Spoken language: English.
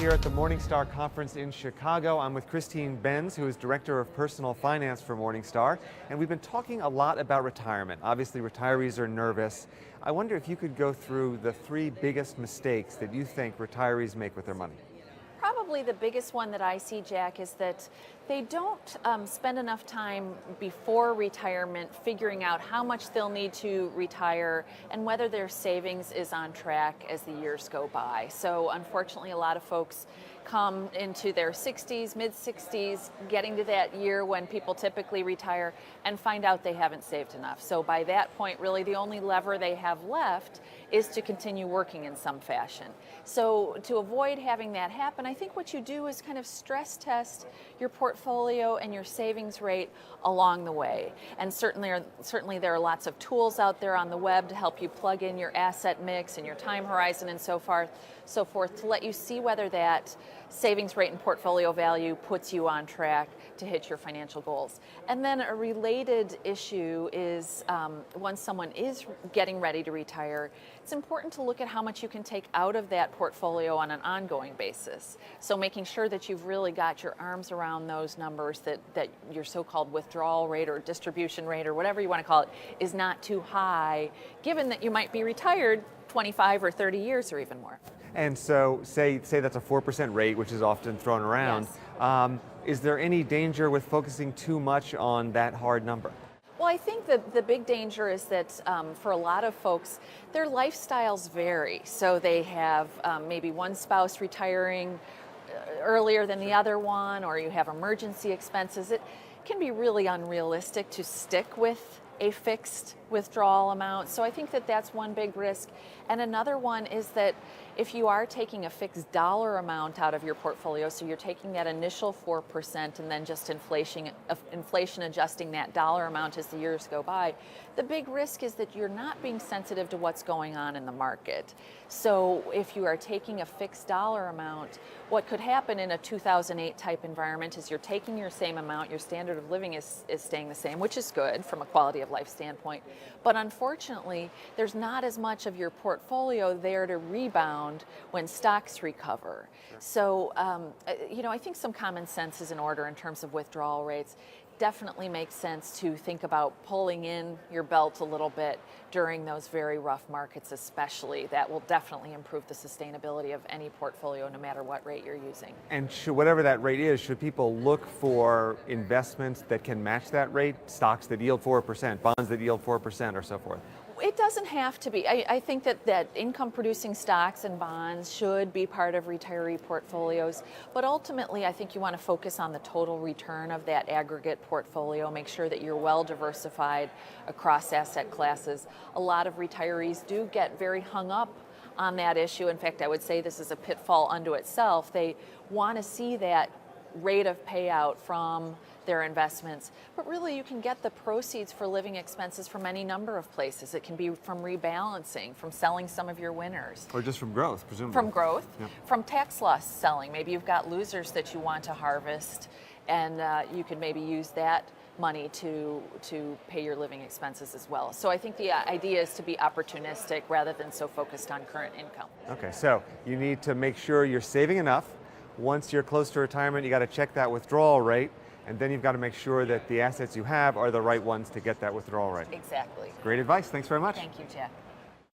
here at the Morningstar conference in Chicago. I'm with Christine Benz, who is Director of Personal Finance for Morningstar, and we've been talking a lot about retirement. Obviously, retirees are nervous. I wonder if you could go through the three biggest mistakes that you think retirees make with their money. Probably the biggest one that I see, Jack, is that they don't spend enough time before retirement figuring out how much they'll need to retire and whether their savings is on track as the years go by. So unfortunately, a lot of folks come into their 60s, mid-60s, getting to that year when people typically retire and find out they haven't saved enough. So by that point, really the only lever they have left is to continue working in some fashion. So to avoid having that happen, I think what you do is kind of stress test your portfolio and your savings rate along the way. And certainly there are lots of tools out there on the web to help you plug in your asset mix and your time horizon and so forth to let you see whether that savings rate and portfolio value puts you on track to hit your financial goals. And then a related issue is once someone is getting ready to retire, it's important to look at how much you can take out of that portfolio on an ongoing basis. So making sure that you've really got your arms around those numbers, that your so-called withdrawal rate or distribution rate or whatever you want to call it is not too high, given that you might be retired 25 or 30 years or even more. And so say that's a 4% rate, which is often thrown around. Yes. Is there any danger with focusing too much on that hard number? Well, I think that the big danger is that for a lot of folks, their lifestyles vary. So they have maybe one spouse retiring earlier than the other one, or you have emergency expenses. It can be really unrealistic to stick with a fixed withdrawal amount. So I think that that's one big risk. And another one is that if you are taking a fixed dollar amount out of your portfolio, so you're taking that initial 4% and then just inflation adjusting that dollar amount as the years go by, the big risk is that you're not being sensitive to what's going on in the market. So if you are taking a fixed dollar amount, what could happen in a 2008 type environment is you're taking your same amount, your standard of living is staying the same, which is good from a quality of life standpoint. But unfortunately, there's not as much of your portfolio there to rebound when stocks recover. So, I think some common sense is in order in terms of withdrawal rates. Definitely makes sense to think about pulling in your belt a little bit during those very rough markets, especially. That will definitely improve the sustainability of any portfolio, no matter what rate you're using. And whatever that rate is, should people look for investments that can match that rate? Stocks that yield 4%, bonds that yield 4%, or so forth? It doesn't have to be. I think that income-producing stocks and bonds should be part of retiree portfolios, but ultimately I think you want to focus on the total return of that aggregate portfolio, make sure that you're well diversified across asset classes. A lot of retirees do get very hung up on that issue. In fact, I would say this is a pitfall unto itself. They want to see that rate of payout from their investments, but really you can get the proceeds for living expenses from any number of places. It can be from rebalancing, from selling some of your winners. Or just from growth, presumably. From growth, Yep. From tax loss selling. Maybe you've got losers that you want to harvest, and you could maybe use that money to pay your living expenses as well. So I think the idea is to be opportunistic rather than so focused on current income. Okay, so you need to make sure you're saving enough. Once you're close to retirement, you got to check that withdrawal rate, and then you've got to make sure that the assets you have are the right ones to get that withdrawal rate. Exactly. Great advice. Thanks very much. Thank you, Jack.